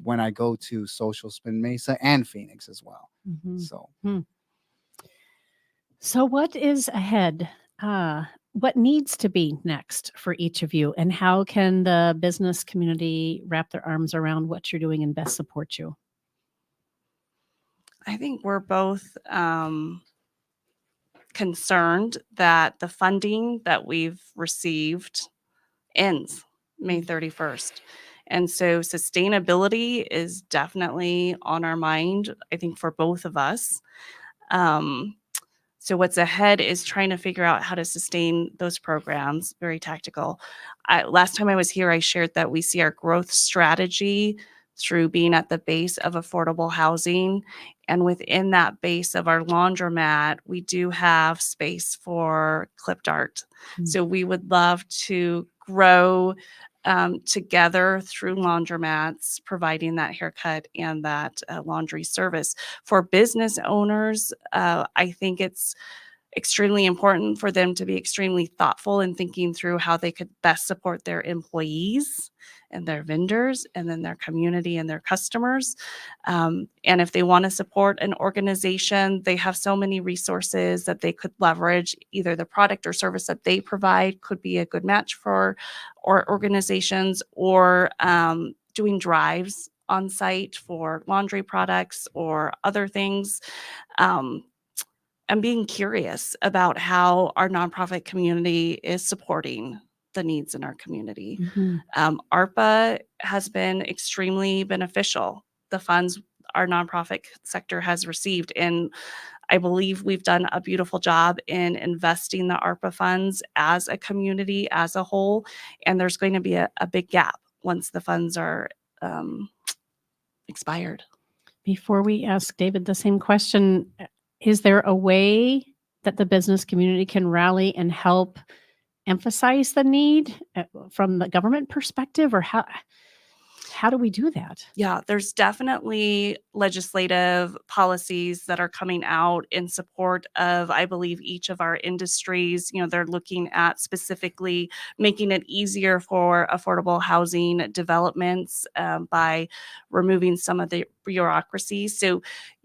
when I go to Social Spin Mesa and Phoenix as well. So what is ahead? What needs to be next for each of you? And how can the business community wrap their arms around what you're doing and best support you? I think we're both concerned that the funding that we've received ends May 31st. And so sustainability is definitely on our mind, I think, for both of us. So what's ahead is trying to figure out how to sustain those programs, very tactical. Last time I was here, I shared that we see our growth strategy through being at the base of affordable housing. And within that base of our laundromat, we do have space for clipped art. So we would love to grow together through laundromats, providing that haircut and that laundry service. For business owners, I think it's extremely important for them to be extremely thoughtful in thinking through how they could best support their employees and their vendors, and then their community and their customers. And if they want to support an organization, they have so many resources that they could leverage. Either the product or service that they provide could be a good match for organizations, or doing drives on site for laundry products or other things. And being curious about how our nonprofit community is supporting the needs in our community. ARPA has been extremely beneficial. The funds our nonprofit sector has received, and I believe we've done a beautiful job in investing the ARPA funds as a community as a whole. And there's going to be a big gap once the funds are expired. Before we ask David the same question, is there a way that the business community can rally and help emphasize the need from the government perspective, or how do we do that? Yeah, there's definitely legislative policies that are coming out in support of, I believe, each of our industries. They're looking at specifically making it easier for affordable housing developments by removing some of the bureaucracy. So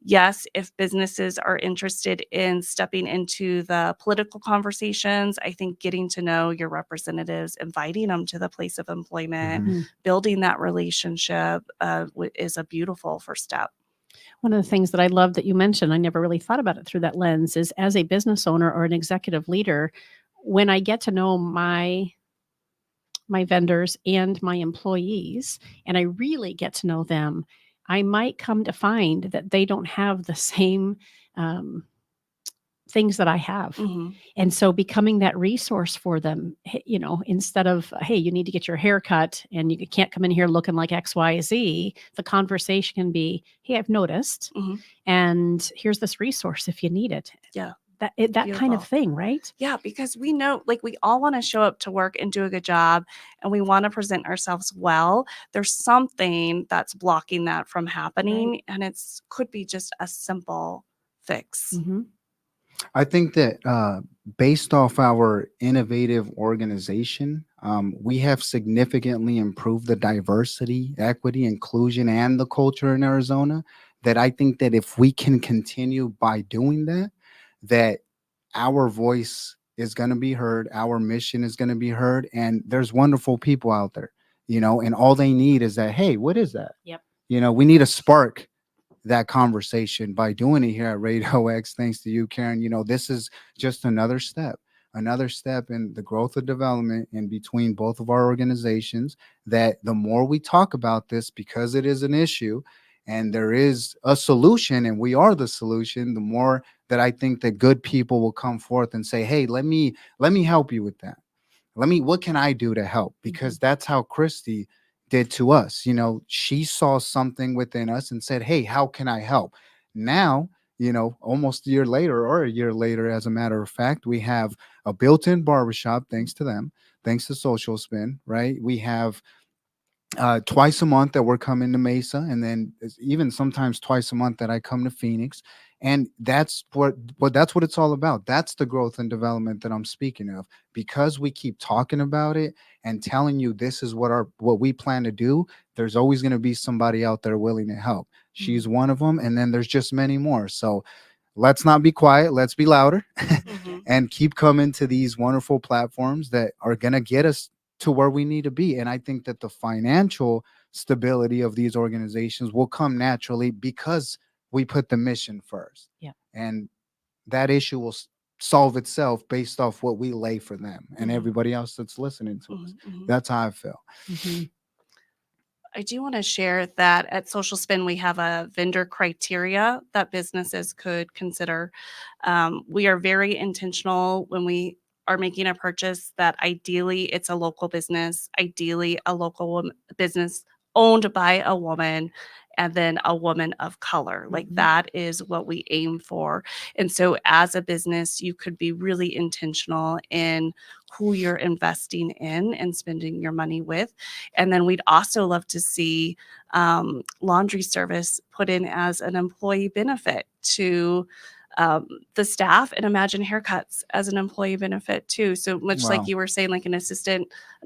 yes, if businesses are interested in stepping into the political conversations, I think getting to know your representatives, inviting them to the place of employment, building that relationship is a beautiful first step. One of the things that I love that you mentioned, I never really thought about it through that lens, is as a business owner or an executive leader, when I get to know my vendors and my employees, and I really get to know them, I might come to find that they don't have the same things that I have. And so becoming that resource for them, instead of, hey, you need to get your hair cut and you can't come in here looking like X, Y, Z, the conversation can be, hey, I've noticed, and here's this resource if you need it. Yeah. That kind of thing, right? Yeah, because we know, like, we all want to show up to work and do a good job, and we want to present ourselves well. There's something that's blocking that from happening, and it's could be just a simple fix. I think that based off our innovative organization, we have significantly improved the diversity, equity, inclusion, and the culture in Arizona. That I think that if we can continue by doing that, that our voice is going to be heard, our mission is going to be heard, and there's wonderful people out there, and all they need is that, hey, what is that? Yep. We need to spark that conversation by doing it here at Radio X. Thanks to you, Karen. This is just another step in the growth of development in between both of our organizations, that the more we talk about this, because it is an issue and there is a solution and we are the solution, the more that I think that good people will come forth and say, hey, let me help you with that. What can I do to help? Because that's how Christy did to us. She saw something within us and said, hey, how can I help? Now, almost a year later, or a year later, as a matter of fact, we have a built-in barbershop, thanks to them, thanks to Social Spin, right? We have twice a month that we're coming to Mesa, and then even sometimes twice a month that I come to Phoenix. And that's what it's all about. That's the growth and development that I'm speaking of, because we keep talking about it and telling you this is what we plan to do. There's always going to be somebody out there willing to help. She's one of them, and then there's just many more. So let's not be quiet. Let's be louder and keep coming to these wonderful platforms that are going to get us to where we need to be. And I think that the financial stability of these organizations will come naturally because we put the mission first. Yeah. And that issue will solve itself based off what we lay for them and everybody else that's listening to us. That's how I feel. I do want to share that at Social Spin, we have a vendor criteria that businesses could consider. We are very intentional when we are making a purchase that ideally it's a local business, ideally a local business owned by a woman, and then a woman of color. Like that is what we aim for. And so as a business, you could be really intentional in who you're investing in and spending your money with. And then we'd also love to see laundry service put in as an employee benefit to the staff, and imagine haircuts as an employee benefit too. So much like you were saying, like an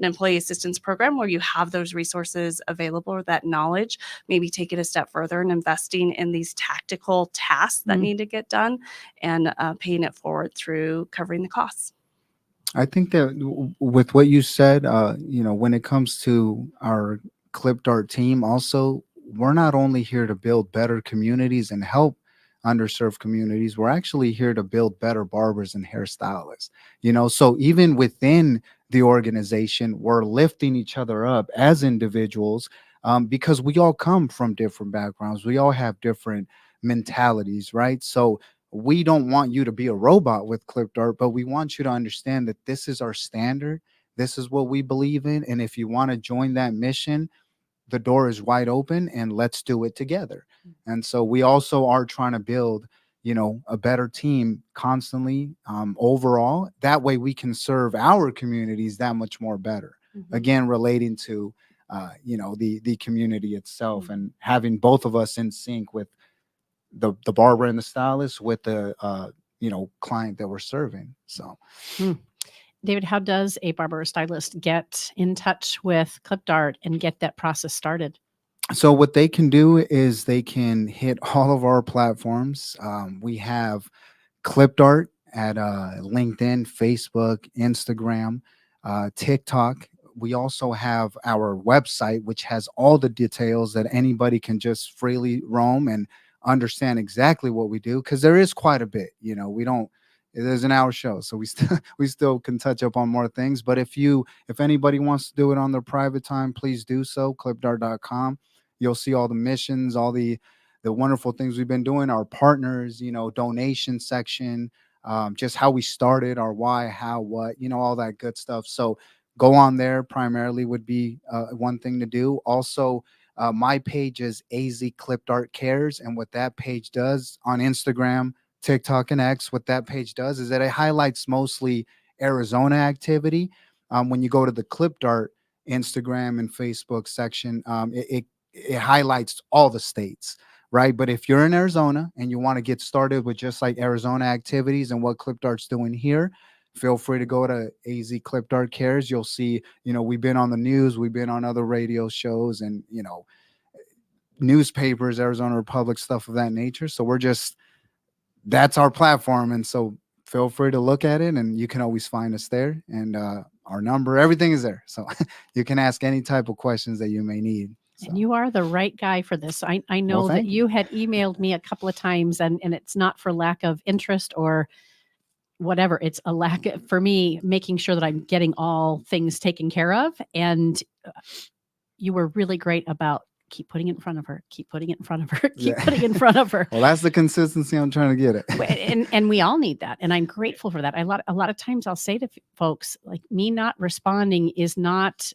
employee assistance program where you have those resources available or that knowledge, maybe take it a step further and investing in these tactical tasks that need to get done and paying it forward through covering the costs. I think that with what you said, when it comes to our Clipped Art team, also, we're not only here to build better communities and help underserved communities, we're actually here to build better barbers and hairstylists. So even within the organization, we're lifting each other up as individuals, because we all come from different backgrounds. We all have different mentalities, right? So we don't want you to be a robot with Clipped Art, but we want you to understand that this is our standard. This is what we believe in. And if you want to join that mission, the door is wide open, and let's do it together. And so we also are trying to build, a better team constantly, overall. That way we can serve our communities that much more better. Again, relating to, the community itself, and having both of us in sync with the barber and the stylist with the, client that we're serving. So. David, how does a barber or stylist get in touch with Clipped Art and get that process started? So what they can do is they can hit all of our platforms. We have Clipped Art at LinkedIn, Facebook, Instagram, TikTok. We also have our website, which has all the details that anybody can just freely roam and understand exactly what we do, because there is quite a bit. There's an hour show, so we still can touch up on more things. But if anybody wants to do it on their private time, please do so. clippedart.com. You'll see all the missions, all the wonderful things we've been doing, our partners, donation section, just how we started, our why, how, what, all that good stuff. So go on there primarily would be one thing to do. Also, my page is AZ Clipped Art Cares. And what that page does on Instagram, TikTok, and X, what that page does is that it highlights mostly Arizona activity. When you go to the Clipped Art Instagram and Facebook section, it highlights all the states, right? But if you're in Arizona and you want to get started with just like Arizona activities and what Clipped Art's doing here, feel free to go to AZ Clipped Art Cares. You'll see, we've been on the news, we've been on other radio shows and, newspapers, Arizona Republic, stuff of that nature. So that's our platform. And so feel free to look at it and you can always find us there. And our number, everything is there. So you can ask any type of questions that you may need. So. And you are the right guy for this. I know that you had emailed me a couple of times and it's not for lack of interest or whatever. It's a lack of, for me, making sure that I'm getting all things taken care of. And you were really great about keep putting it in front of her, keep putting it in front of her, keep putting it in front of her. Well, that's the consistency I'm trying to get it. and we all need that. And I'm grateful for that. A lot of times I'll say to folks, like, me not responding is not,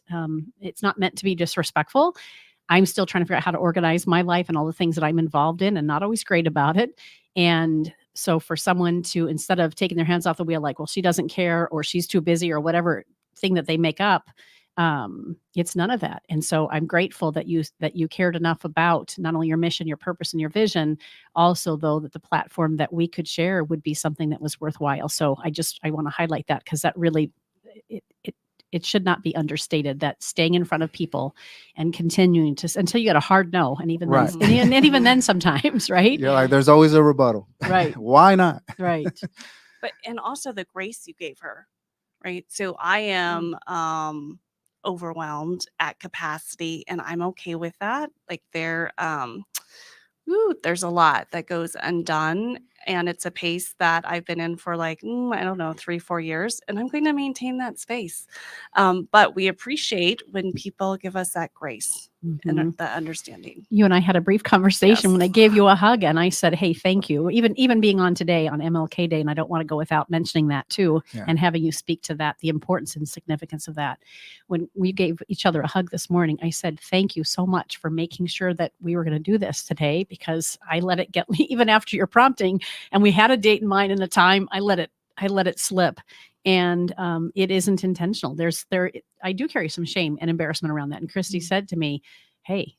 it's not meant to be disrespectful. I'm still trying to figure out how to organize my life and all the things that I'm involved in and not always great about it. And so for someone to, instead of taking their hands off the wheel, like, well, she doesn't care or she's too busy or whatever thing that they make up, it's none of that. And so I'm grateful that you cared enough about not only your mission, your purpose, and your vision, also though that the platform that we could share would be something that was worthwhile. So I want to highlight that because that really, it should not be understated that staying in front of people and continuing to until you get a hard no, and even right. then, and even then sometimes, right? You're like, there's always a rebuttal, right? Why not? Right. But and also the grace you gave her, right? So I am overwhelmed at capacity, and I'm okay with that. Like there's a lot that goes undone. And it's a pace that I've been in for like, I don't know, 3-4 years. And I'm going to maintain that space. But we appreciate when people give us that grace and that understanding. You and I had a brief conversation when I gave you a hug and I said, hey, thank you. Even being on today on MLK Day, and I don't want to go without mentioning that too, and having you speak to that, the importance and significance of that. When we gave each other a hug this morning, I said, thank you so much for making sure that we were going to do this today, because I let it get, even after your prompting, and we had a date in mind and a time, I let it slip. And it isn't intentional. I do carry some shame and embarrassment around that. And Christy said to me, hey,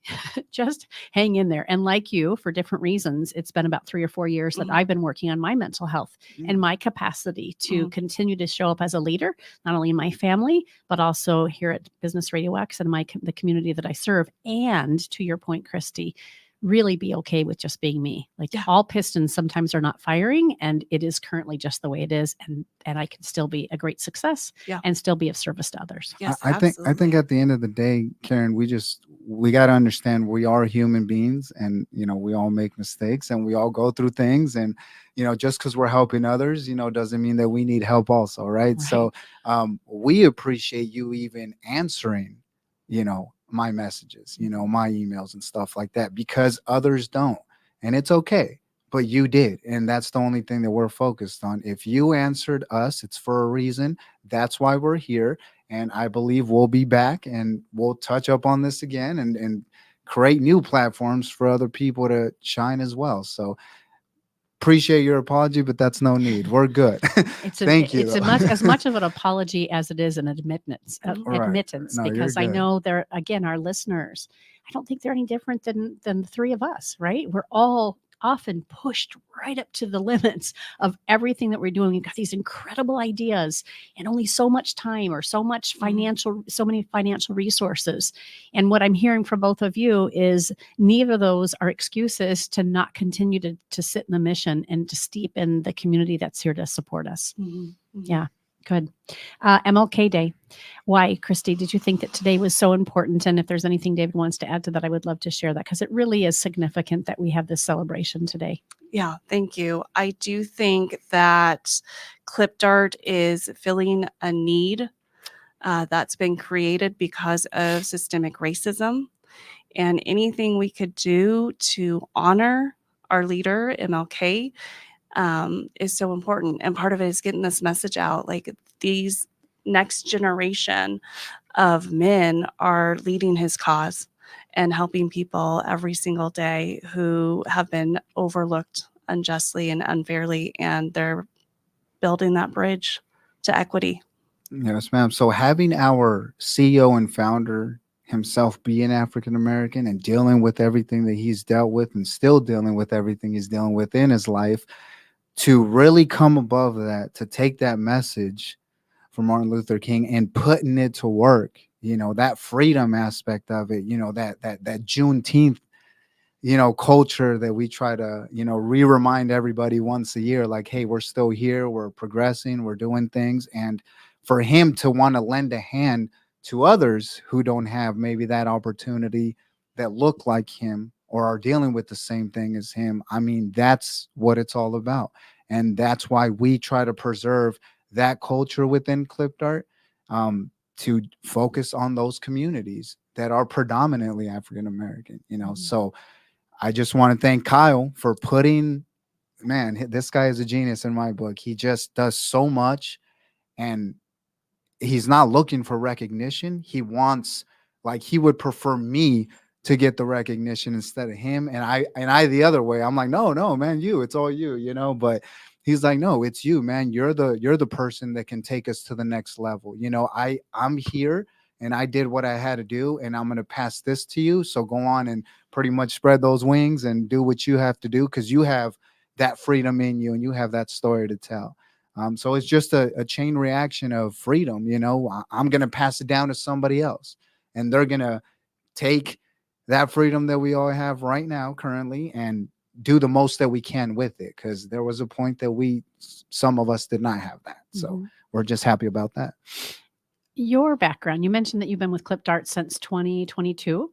just hang in there. And like you, for different reasons, it's been about 3 or 4 years that I've been working on my mental health and my capacity to continue to show up as a leader, not only in my family, but also here at Business RadioX and the community that I serve. And to your point, Christy, really be okay with just being me. Like all pistons sometimes are not firing, and it is currently just the way it is. And I can still be a great success and still be of service to others. Yes, I think at the end of the day, Karen, we got to understand we are human beings, and, we all make mistakes and we all go through things, and, just because we're helping others, doesn't mean that we need help also. Right. So we appreciate you even answering, my messages, my emails and stuff like that, because others don't. And it's okay, but you did. And that's the only thing that we're focused on. If you answered us, it's for a reason. That's why we're here. And I believe we'll be back and we'll touch up on this again and create new platforms for other people to shine as well. So appreciate your apology, but that's no need. We're good. Thank you. It's as much of an apology as it is an admittance, No, because I know they're, again, our listeners, I don't think they're any different than the three of us, right? We're all often pushed right up to the limits of everything that we're doing. We've got these incredible ideas and only so much time or so many financial resources. And what I'm hearing from both of you is neither of those are excuses to not continue to sit in the mission and to steep in the community that's here to support us. Yeah. Good. MLK Day. Why, Christy, did you think that today was so important? And if there's anything David wants to add to that, I would love to share that, because it really is significant that we have this celebration today. Yeah, thank you. I do think that Clipped Art is filling a need that's been created because of systemic racism. And anything we could do to honor our leader, MLK, is so important. And part of it is getting this message out. Like, these next generation of men are leading his cause and helping people every single day who have been overlooked unjustly and unfairly, and they're building that bridge to equity. Yes, ma'am. So having our CEO and founder himself be an African American and dealing with everything that he's dealt with and still dealing with everything he's dealing with in his life, to really come above that, to take that message from Martin Luther King and putting it to work, that freedom aspect of it, that Juneteenth, culture that we try to, re-remind everybody once a year, like, hey, we're still here, we're progressing, we're doing things. And for him to want to lend a hand to others who don't have maybe that opportunity, that look like him or are dealing with the same thing as him, I mean, that's what it's all about. And that's why we try to preserve that culture within Clipped Art, to focus on those communities that are predominantly African American, So I just want to thank Kyle for putting, man, this guy is a genius in my book. He just does so much, and he's not looking for recognition. He wants, like, he would prefer me to get the recognition instead of him. And I the other way, I'm like, no, man, it's all you, but he's like, no, it's you, man. You're the person that can take us to the next level. I'm here and I did what I had to do, and I'm going to pass this to you. So go on and pretty much spread those wings and do what you have to do, because you have that freedom in you and you have that story to tell. So it's just a chain reaction of freedom. I'm going to pass it down to somebody else, and they're going to take that freedom that we all have right now currently and do the most that we can with it. Because there was a point that some of us did not have that. So we're just happy about that. Your background, you mentioned that you've been with Clipped Art since 2022.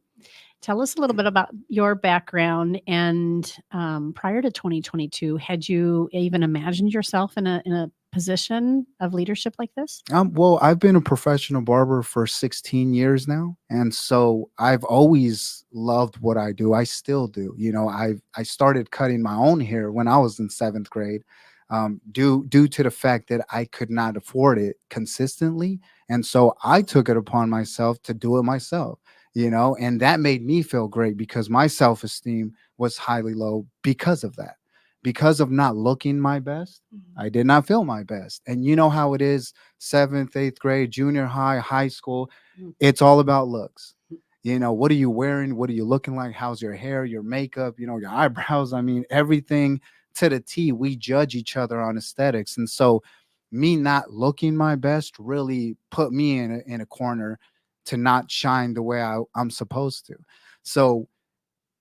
Tell us a little bit about your background. And prior to 2022, had you even imagined yourself in a position of leadership like this? Well, I've been a professional barber for 16 years now. And so I've always loved what I do. I still do. I started cutting my own hair when I was in 7th grade, due to the fact that I could not afford it consistently. And so I took it upon myself to do it myself. And that made me feel great, because my self-esteem was highly low because of that, because of not looking my best. I did not feel my best. And you know how it is, 7th, 8th grade, junior high, high school, it's all about looks. What are you wearing? What are you looking like? How's your hair, your makeup, your eyebrows? I mean, everything to the T. We judge each other on aesthetics. And so me not looking my best really put me in a corner to not shine the way I'm supposed to. So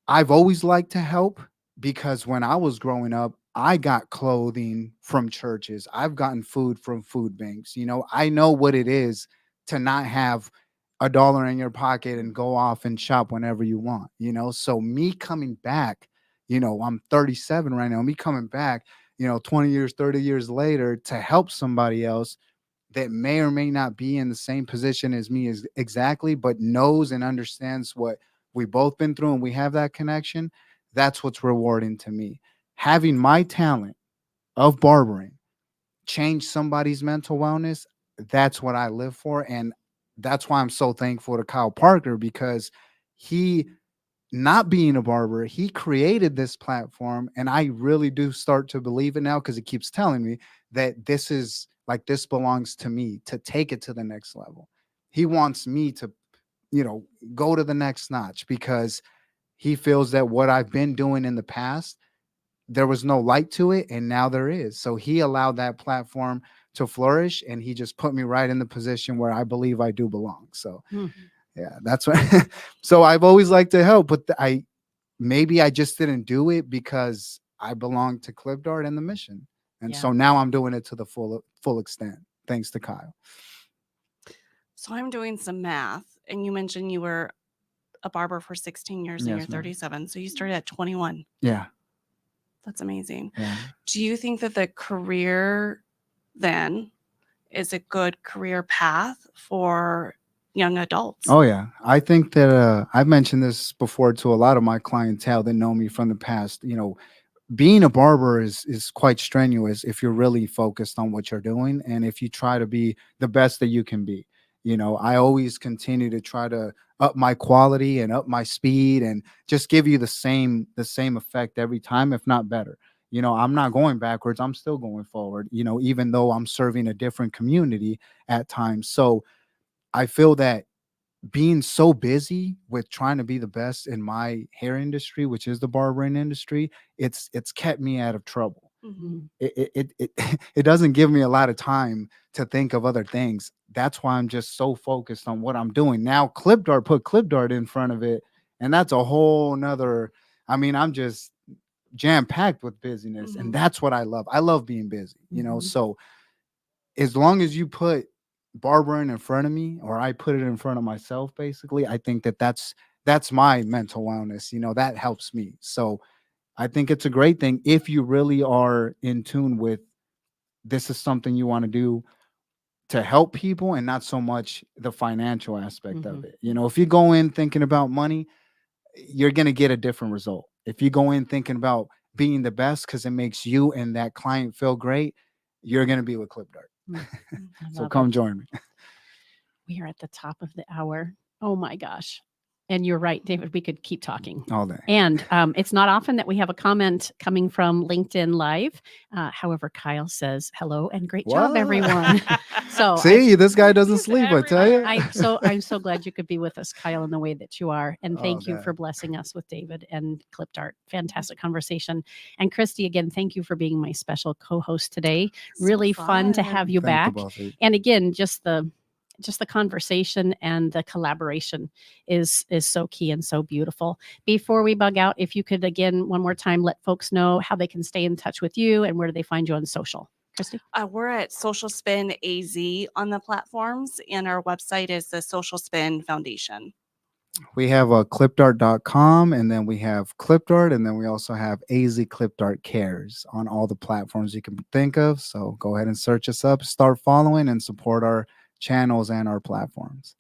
I've always liked to help, because when I was growing up, I got clothing from churches. I've gotten food from food banks. I know what it is to not have $1 in your pocket and go off and shop whenever you want. So me coming back, I'm 37 right now, me coming back, 20 years, 30 years later, to help somebody else that may or may not be in the same position as me exactly, but knows and understands what we both been through, and we have that connection. That's what's rewarding to me. Having my talent of barbering change somebody's mental wellness, that's what I live for. And that's why I'm so thankful to Kyle Parker, because he, not being a barber, he created this platform. And I really do start to believe it now, because it keeps telling me that this belongs to me to take it to the next level. He wants me to, go to the next notch, because he feels that what I've been doing in the past, there was no light to it, and now there is. So he allowed that platform to flourish, and he just put me right in the position where I believe I do belong. So yeah, that's what. So I've always liked to help, but maybe I just didn't do it because I belong to Clipped Art and the mission. And so now I'm doing it to the full extent, thanks to Kyle. So I'm doing some math, and you mentioned you were a barber for 16 years, and Yes, you're ma'am. 37. So you started at 21. Yeah. That's amazing. Yeah. Do you think that the career then is a good career path for young adults? Oh, yeah. I think that I've mentioned this before to a lot of my clientele that know me from the past. being a barber is quite strenuous if you're really focused on what you're doing and if you try to be the best that you can be. I always continue to try to up my quality and up my speed and just give you the same effect every time, if not better. I'm not going backwards, I'm still going forward, even though I'm serving a different community at times. So I feel that being so busy with trying to be the best in my hair industry, which is the barbering industry, it's kept me out of trouble. Mhm. It doesn't give me a lot of time to think of other things. That's why I'm just so focused on what I'm doing now. Clip Dart put Clip Dart in front of it, and that's a whole nother. I mean, I'm just jam packed with busyness, and Mhm. that's what I love. I love being busy. Mhm. So as long as you put barbering in front of me, or I put it in front of myself, basically, I think that's my mental wellness. That helps me. So I think it's a great thing if you really are in tune with this is something you want to do to help people and not so much the financial aspect of Mhm. it. If you go in thinking about money, you're going to get a different result. If you go in thinking about being the best because it makes you and that client feel great, you're going to be with Clip Dart. I So love come it. join me. We are at the top of the hour. Oh my gosh. And you're right, David, we could keep talking. All day. And it's not often that we have a comment coming from LinkedIn Live. However, Kyle says, hello and great job, What? everyone. So See, this guy doesn't He's sleep, I tell you. I'm so glad you could be with us, Kyle, in the way that you are. And thank you man. for blessing us with David and Clip Dart. Fantastic conversation. And Christy, again, thank you for being my special co-host today. So Really fun to have you Thank you, back. both of you. And again, just the conversation and the collaboration is so key and so beautiful. Before we bug out, if you could again one more time let folks know how they can stay in touch with you and where do they find you on social. Christy? We're at Social Spin AZ on the platforms, and our website is the Social Spin Foundation. We have clipdart.com, and then we have ClipDart, and then we also have AZ ClipDart Cares on all the platforms you can think of. So go ahead and search us up, start following, and support our channels and our platforms.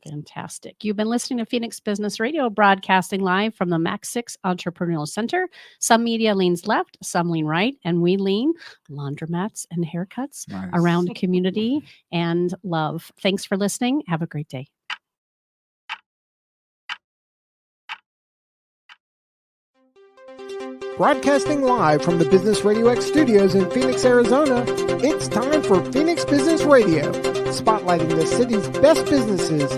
Fantastic. You've been listening to Phoenix Business Radio, broadcasting live from the Max 6 Entrepreneurial Center. Some media leans left, some lean right, and we lean laundromats and haircuts Nice. around community and love. Thanks for listening. Have a great day. Broadcasting live from the Business RadioX studios in Phoenix, Arizona, it's time for Phoenix Business Radio, spotlighting the city's best businesses